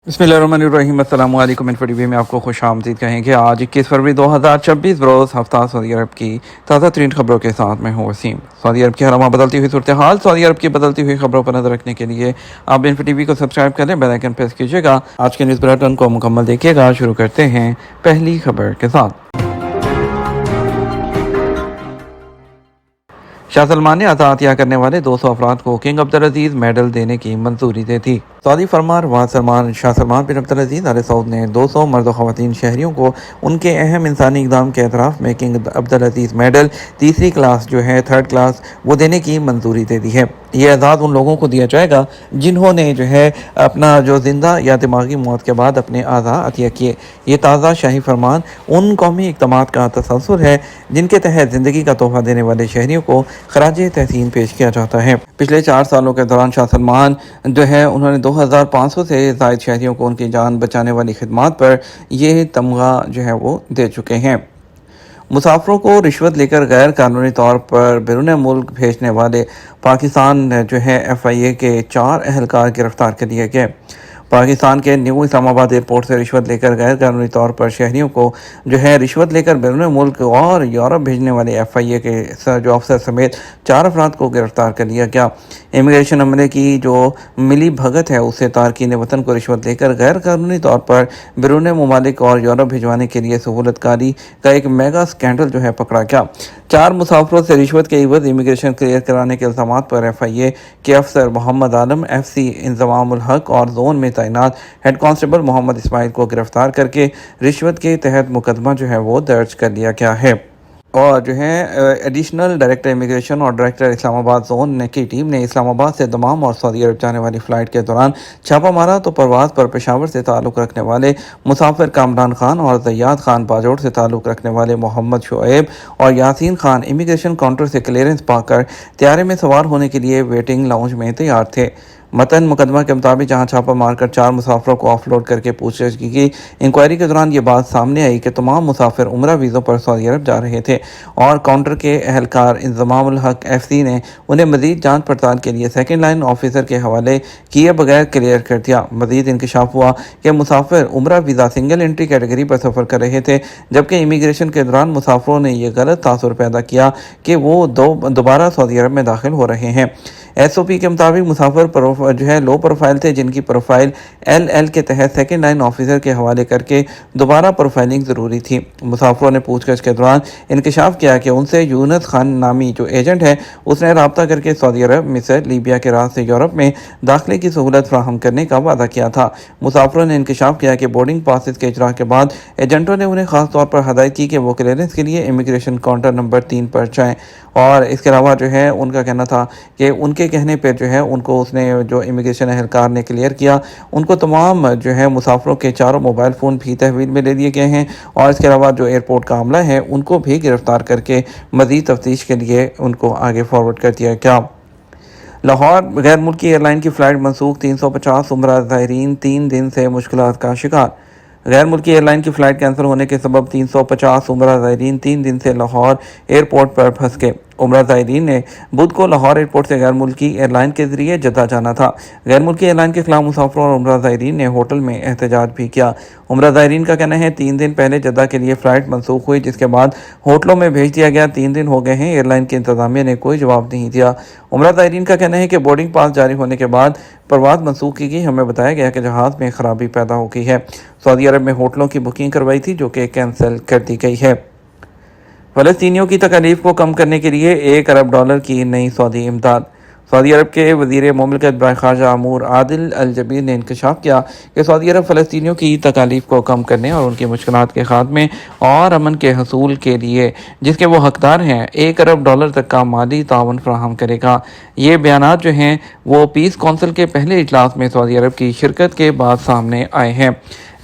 बिस्मिल्लाहिर्रहमानिर्रहीम। अस्सलाम वालेकुम। टीवी में आपको खुश आमदीद कहें कि आज 21 फरवरी 2026 बरोज़ हफ्ता सऊदी अरब की ताज़ा तरीन खबरों के साथ मैं हूँ वसीम। सऊदी अरब की हर बदलती हुई सूरत हाल, सऊदी अरब की बदलती हुई खबरों पर नजर रखने के लिए आप टीवी को सब्सक्राइब कर लें, बेल आइकन प्रेस कीजिएगा। आज के न्यूज़ बुलेटिन को मुकम्मल देखिएगा। शुरू करते हैं पहली खबर के साथ। शाह सलमान ने अताअतिया करने वाले 200 अफराद को किंग अब्दुल अजीज मेडल देने की मंजूरी दे दी। सऊदी फरमान रवाज शाह सलमान बिन अब्दुल अजीज आल सऊद ने 200 मर्द ख़वातीन शहरियों को उनके अहम इंसानी इक़दाम के एतराफ़ में किंग अब्दुल अजीज मेडल तीसरी क्लास जो है थर्ड क्लास वो देने की मंजूरी दे दी है। ये एजाज़ उन लोगों को दिया जाएगा जिन्होंने जो है अपना जो जिंदा या दिमागी मौत के बाद अपने आज़ा अतिया किए। ये ताज़ा शाही फरमान उन कौमी इक़दामात का तसलसल है जिनके तहत ज़िंदगी का तोहफ़ा देने वाले शहरियों को खराज तहसीन पेश किया जाता है। पिछले 4 सालों के दौरान शाह सलमान जो है उन्होंने 2500 से ज़ायद शहरियों को उनकी जान बचाने वाली खिदमात पर यह तमगा जो है वो दे चुके हैं। मुसाफरों को रिश्वत लेकर गैर कानूनी तौर पर बैरून मुल्क भेजने वाले पाकिस्तान जो है FIA के 4 अहलकार गिरफ्तार कर लिए गए। पाकिस्तान के न्यू इस्लामाबाद एयरपोर्ट से रिश्वत लेकर गैर कानूनी तौर पर शहरियों को जो है रिश्वत लेकर बैरून मुल्क और यूरोप भेजने वाले FIA के जो अफसर समेत 4 अफराद को गिरफ्तार कर लिया गया। इमिग्रेशन अमले की जो मिली भगत है उससे तारकीन वतन को रिश्वत लेकर गैर कानूनी तौर पर बैरून ममालिक और यूरोप भिजवाने के लिए सहूलतकारी का एक मेगा स्कैंडल जो है पकड़ा गया। 4 मुसाफरों से रिश्वत के इवज इमिग्रेशन क्लियर कराने के इल्ज़ाम पर FIA के अफसर मोहम्मद आलम, FC इंज़मामुल हक और जोन में तैनात हेड कांस्टेबल मोहम्मद इस्माइल को गिरफ्तार करके रिश्वत के तहत मुकदमा जो है वो दर्ज कर लिया गया है। और जो है एडिशनल डायरेक्टर इमिग्रेशन और डायरेक्टर इस्लामाबाद जोन की टीम ने इस्लामाबाद से दमाम और सऊदी अरब जाने वाली फ़्लाइट के दौरान छापा मारा तो परवाज़ पर पेशावर से ताल्लुक़ रखने वाले मुसाफिर कामरान खान और ज़ैयाद खान, बाजोड़ से ताल्लुक़ रखने वाले मोहम्मद शुएब और यासीन खान इमिग्रेशन काउंटर से क्लियरेंस पाकर तैयारे में सवार होने के लिए वेटिंग लाउंज में तैयार थे। मतन मुकदमा के मुताबिक जहां छापा मारकर 4 मुसाफरों को ऑफलोड करके पूछताछ की गई। इंक्वायरी के दौरान ये बात सामने आई कि तमाम मुसाफिर उम्रा वीज़ों पर सऊदी अरब जा रहे थे और काउंटर के अहलकार इंज़मामुल हक FC ने उन्हें मजीद जांच पड़ताल के लिए सेकंड लाइन ऑफिसर के हवाले किए बगैर क्लियर कर दिया। मजीद इंकशाफ हुआ कि मुसाफिर उम्रा वीज़ा सिंगल एंट्री कैटेगरी पर सफ़र कर रहे थे, जबकि इमिग्रेशन के दौरान मुसाफरों ने यह गलत तासुर पैदा किया कि वो दोबारा सऊदी अरब में दाखिल हो रहे हैं। SOP के मुताबिक मुसाफिर जो है लो प्रोफाइल थे, जिनकी प्रोफाइल LL के तहत सेकंड लाइन ऑफिसर के हवाले करके दोबारा प्रोफाइलिंग ज़रूरी थी। मुसाफिरों ने पूछताछ के दौरान इंकशाफ किया कि उनसे यूनुस खान नामी जो एजेंट है उसने रब्ता करके सऊदी अरब, मिस्र, लीबिया के रास्ते यूरोप में दाखिले की सहूलत फराहम करने का वादा किया था। मुसाफिरों ने इंकशाफ किया कि बोर्डिंग पासिस के इजरा के बाद एजेंटों ने उन्हें खास तौर पर हदायत की कि वो क्लियरेंस के लिए इमिग्रेशन काउंटर नंबर 3 पर जाएँ। और इसके अलावा जो है उनका कहना था कि उनके कहने पर जो है उनको उसने जो इमिग्रेशन अहलकार ने क्लियर किया, उनको तमाम जो है मुसाफरों के 4 मोबाइल फ़ोन भी तहवील में ले लिए गए हैं और इसके अलावा जो एयरपोर्ट का अमला है उनको भी गिरफ्तार करके मज़ीद तफ्तीश के लिए उनको आगे फॉरवर्ड कर दिया गया। लाहौर गैर मुल्की एयरलाइन की फ़्लाइट मनसूख, 350 उम्रा ज़ायरीन 3 दिन से मुश्किलात का शिकार। गैर मुल्की एयरलाइन की फ़्लाइट कैंसिल होने के सबब 350 उम्रा ज़ायरीन 3 दिन से लाहौर एयरपोर्ट पर फंस गए। उम्रा ज़ायरीन ने बुध को लाहौर एयरपोर्ट से गैर मुल्की एयरलाइन के ज़रिए जद्दा जाना था। गैर मुल्की एयरलाइन के खिलाफ मुसाफरों और उम्रा ज़ायरीन ने होटल में एहतजाज भी किया। उम्रा ज़ायरीन का कहना है 3 दिन पहले जद्दा के लिए फ़्लाइट मनसूख हुई, जिसके बाद होटलों में भेज दिया गया। 3 दिन हो गए हैं, एयरलाइन की इंतज़ामिया ने कोई जवाब नहीं दिया। उम्रा ज़ायरीन का कहना है कि बोर्डिंग पास जारी होने के बाद परवाज़ मनसूख की गई। हमें बताया गया कि जहाज़ में ख़राबी पैदा हो गई है। सऊदी अरब में होटलों की बुकिंग करवाई थी जो कि कैंसिल कर दी गई है। फ़लस्तीनियों की तकलीफ को कम करने के लिए $1 अरब की नई सऊदी इमदाद। सऊदी अरब के वज़ीर मुमलिकत बरए ख़ारजा अमूर आदिल अल जबीर ने इंकशाफ किया कि सऊदी अरब फ़लस्तीनियों की तकालीफ को कम करने और उनकी मुश्किलात के ख़ात्मे और अमन के हसूल के लिए जिसके वो हकदार हैं $1 अरब तक का माली ताउन फराहम करेगा। ये बयानात जो हैं वो पीस कौंसिल के पहले इजलास में सऊदी अरब की शिरकत के बाद सामने आए हैं।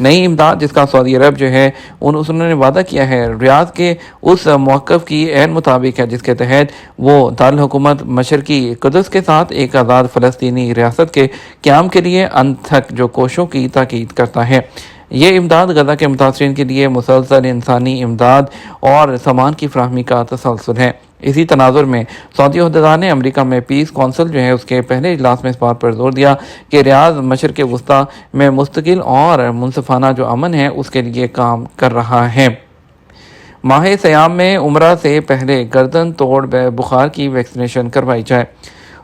नई इमदाद जिसका सऊदी अरब जो है उन्होंने वादा किया है रियाद के उस मौक़िफ़ की ऐन मुताबिक है जिसके तहत वो दारुल हुकूमत मशरक़ी क़ुद्स के साथ एक आज़ाद फ़लस्तीनी रियासत के क़याम के लिए अनथक जो कोशिशों की ताकीद करता है। ये इमदाद गज़ा के मुतासरीन के लिए मुसलसल इंसानी इमदाद और सामान की फराहमी का तसलसल है। इसी तनाजुर में सऊदी अहदेदार ने अमेरिका में पीस कौंसिल जो है उसके पहले इजलास में इस बात पर जोर दिया कि रियाद मशरक़ वस्ती में मुस्तकिल और मुनसिफाना जो अमन है उसके लिए काम कर रहा है। माह सयाम में उम्रा से पहले गर्दन तोड़ बुखार की वैक्सीनेशन करवाई जाए।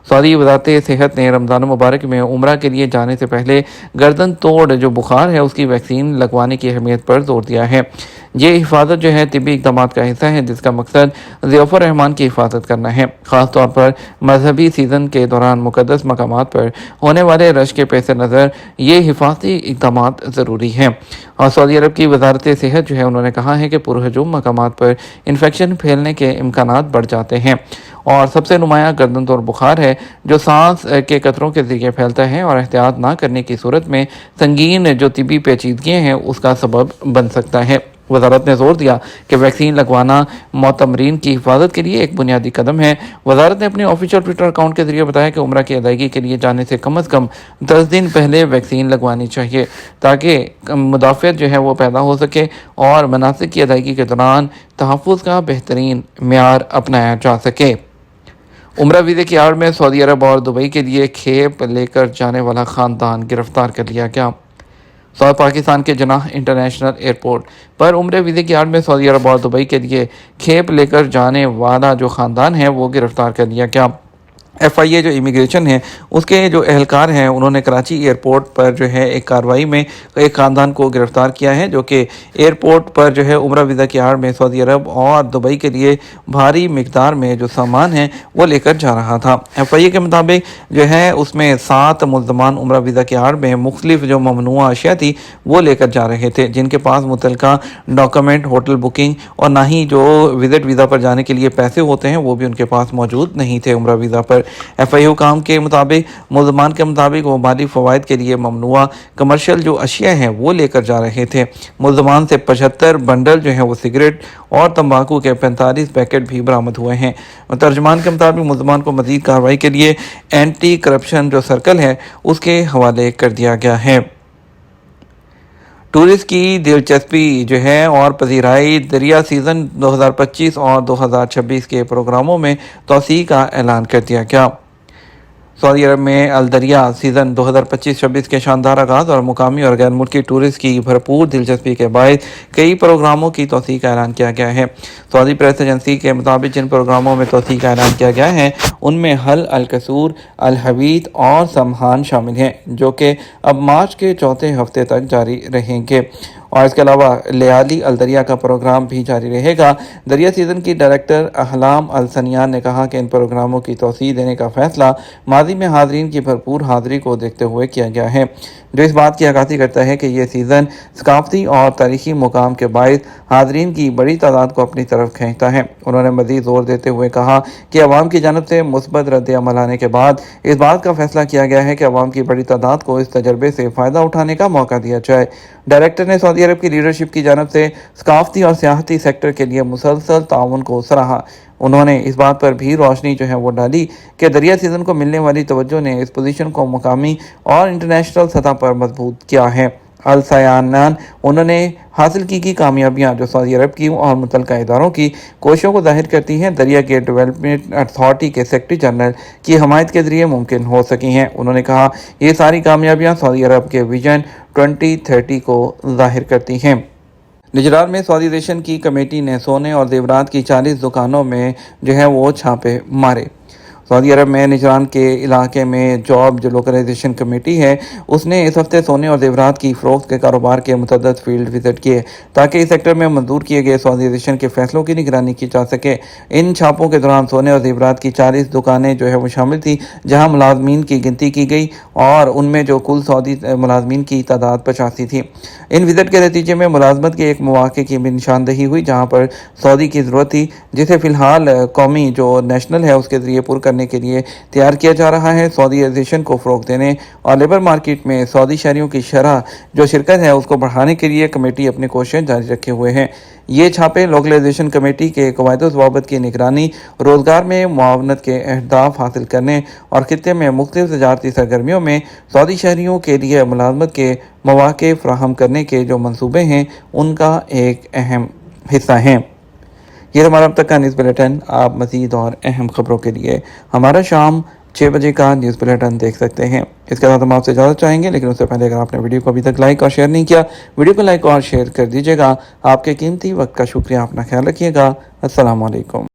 सऊदी वज़ारत सेहत ने रमज़ान मुबारक में उम्रा के लिए जाने से पहले गर्दन तोड़ जो बुखार है उसकी वैक्सीन लगवाने की अहमियत पर जोर दिया है। ये हिफाजत जो है तिब्बी इक़दाम का हिस्सा है जिसका मकसद ज़ियाफ़ुर रहमान की हिफाजत करना है। ख़ास तौर पर मजहबी सीज़न के दौरान मुक़द्दस मकामात पर होने वाले रश के पेश नज़र ये हिफाजती इक़दाम ज़रूरी हैं। और सऊदी अरब की वज़ारत सेहत जो है उन्होंने कहा है कि पुरहजूम मकामात पर इन्फेक्शन फैलने के इम्कानात बढ़ जाते हैं और सबसे नुमाया गर्दन तोड़ बुखार है जो सांस के कतरों के ज़रिए फैलता है और एहतियात ना करने की सूरत में संगीन जो तिब्बी पेचीदगियाँ हैं उसका सबब बन सकता है। वजारत ने जोर दिया कि वैक्सीन लगवाना मोतमरीन की हिफाजत के लिए एक बुनियादी कदम है। वजारत ने अपने ऑफिशियल ट्विटर अकाउंट के जरिए बताया कि उम्रा की अदायगी के लिए जाने से कम 10 दिन पहले वैक्सीन लगवानी चाहिए ताकि मुदाफ़ियत जो है वो पैदा हो सके और मनासिक की अदायगी के दौरान तहफ़्फ़ुज़ का बेहतरीन मेयार अपनाया जा सके। उम्रा वीज़े की आड़ में सऊदी अरब और दुबई के लिए खेप लेकर जाने वाला ख़ानदान गिरफ्तार कर लिया गया। सऊदी पाकिस्तान के जनाह इंटरनेशनल एयरपोर्ट पर उम्रे वीज़े की आड़ में सऊदी अरब और दुबई के लिए खेप लेकर जाने वाला जो ख़ानदान है वो गिरफ्तार कर लिया गया। FIA जो इमिग्रेशन है उसके जो एहलकार हैं उन्होंने कराची एयरपोर्ट पर जो है एक कार्रवाई में एक ख़ानदान को गिरफ़्तार किया है जो कि एयरपोर्ट पर जो है उम्रा वीज़ा की आड़ में सऊदी अरब और दुबई के लिए भारी मिकदार में जो सामान है वो लेकर जा रहा था। FIA के मुताबिक जो है उसमें 7 मुल्ज़मान उम्रा वीज़ा की आड़ में मुख्तलिफ जो ममनुआ अशिया थी वो लेकर जा रहे थे जिनके पास मुतल्लिका डॉक्यूमेंट, होटल बुकिंग और ना ही जो विज़िट वीज़ा पर जाने के लिए पैसे होते हैं वो भी उनके पास मौजूद नहीं थे उम्रा वीज़ा पर। FIA काम के मुताबिक मुल्ज़मान के मुताबिक वो माली फ़वाइद के लिए ममनुआ कमर्शियल जो अशिया हैं वो लेकर जा रहे थे। मुल्ज़मान से 75 बंडल जो हैं वो सिगरेट और तंबाकू के 45 पैकेट भी बरामद हुए हैं। तर्जमान के मुताबिक मुल्ज़मान को मज़ीद कार्रवाई के लिए एंटी करप्शन जो सर्कल है उसके हवाले कर दिया गया है। टूरिस्ट की दिलचस्पी जो है और पजीराई दरिया सीज़न 2025 और 2026 के प्रोग्रामों में तोसी का ऐलान कर दिया गया। सऊदी अरब में अल दरिया सीज़न 2025-26 के शानदार आगाज़ और मुकामी और गैर मुल्की टूरिस्ट की भरपूर दिलचस्पी के बायस कई प्रोग्रामों की तोसी का ऐलान किया गया है। सऊदी प्रेस एजेंसी के मुताबिक जिन प्रोग्रामों में तोसी का ऐलान किया गया है उनमें हल, अल कसूर, अल हवीत और समहान शामिल हैं जो कि अब मार्च के चौथे हफ्ते तक जारी रहेंगे और इसके अलावा लियाली अल दरिया का प्रोग्राम भी जारी रहेगा। दरिया सीज़न की डायरेक्टर अहलाम अल सनियान ने कहा कि इन प्रोग्रामों की तोसी देने का फैसला माजी में हाज़रीन की भरपूर हाज़िरी को देखते हुए किया गया है जो इस बात की अक्कासी करता है कि यह सीज़न सकाफ़ती और तारीख़ी मुकाम के बायस हाज़रीन की बड़ी तादाद को अपनी तरफ खींचता है। उन्होंने मज़ीद जोर देते हुए कहा कि अवाम की जानब से मुस्बत रद्द अमल आने के बाद इस बात का फैसला किया गया है कि अवाम की बड़ी तादाद को इस तजर्बे से फ़ायदा उठाने का मौका दिया जाए। डायरेक्टर ने सऊदी अरब की लीडरशिप की जानब से सकाफ़ती और सियाहती सेक्टर के लिए मुसलसल ताउन को सराहा। उन्होंने इस बात पर भी रोशनी जो है वो डाली कि दरिया सीज़न को मिलने वाली तवज्जो ने इस पोजीशन को मुकामी और इंटरनेशनल सतह पर मजबूत किया है। अल सयानान उन्होंने हासिल की कामयाबियां जो सऊदी अरब की और मुतल्लिका इदारों की कोशिशों को जाहिर करती हैं दरिया के डेवलपमेंट अथॉरिटी के सेक्रेटरी जनरल की हमायत के जरिए मुमकिन हो सकी हैं। उन्होंने कहा ये सारी कामयाबियां सऊदी अरब के विजन 2030 को जाहिर करती हैं। निजरान में सऊदी एविएशन की कमेटी ने सोने और जेवरात की 40 दुकानों में जो है वो छापे मारे। सऊदी अरब में निजरान के इलाके में जॉब जो लोकलाइजेशन कमेटी है उसने इस हफ्ते सोने और जेवरात की फ़रोख्त के कारोबार के मुतअद्दिद फील्ड विजिट किए ताकि इस सेक्टर में मंजूर किए गए सऊदी एविएशन के फैसलों की निगरानी की जा सके। इन छापों के दौरान सोने और जेवरात की 40 दुकानें जो है वो शामिल थी जहाँ मुलाजमीन की गिनती की गई और उनमें जो कुल सऊदी मुलाजमीन की तादाद 85 थी। इन विजिट के नतीजे में मुलाजमत के एक मौके की भी निशानदही हुई जहाँ पर सऊदी की ज़रूरत थी जिसे फ़िलहाल कौमी जो नेशनल है उसके ज़रिए पुर करने के लिए तैयार किया जा रहा है। सऊदीज़ेशन को फ़रोग़ देने और लेबर मार्केट में सऊदी शहरियों की शरह जो शिरकत है उसको बढ़ाने के लिए कमेटी अपनी कोशिशें जारी रखे हुए हैं। ये छापे लोकलाइजेशन कमेटी के कवायद व ज़वाबित की निगरानी, रोज़गार में मुआवनत के अहदाफ हासिल करने और खित्ते में मुख्तलिफ तजारती सरगर्मियों में सऊदी शहरियों के लिए मुलाजमत के मौक़े फ़राहम करने के जो मंसूबे हैं उनका एक अहम हिस्सा हैं। یہ ہمارا اب تک کا نیوز بلیٹن۔ آپ مزید اور اہم خبروں کے لیے ہمارا شام 6 بجے کا نیوز بلیٹن دیکھ سکتے ہیں۔ اس کے ساتھ ہم آپ سے اجازت چاہیں گے، لیکن اس سے پہلے اگر آپ نے ویڈیو کو ابھی تک لائک اور شیئر نہیں کیا، ویڈیو کو لائک اور شیئر کر دیجیے گا۔ آپ کے قیمتی وقت کا شکریہ، اپنا خیال رکھیے گا۔ السلام علیکم۔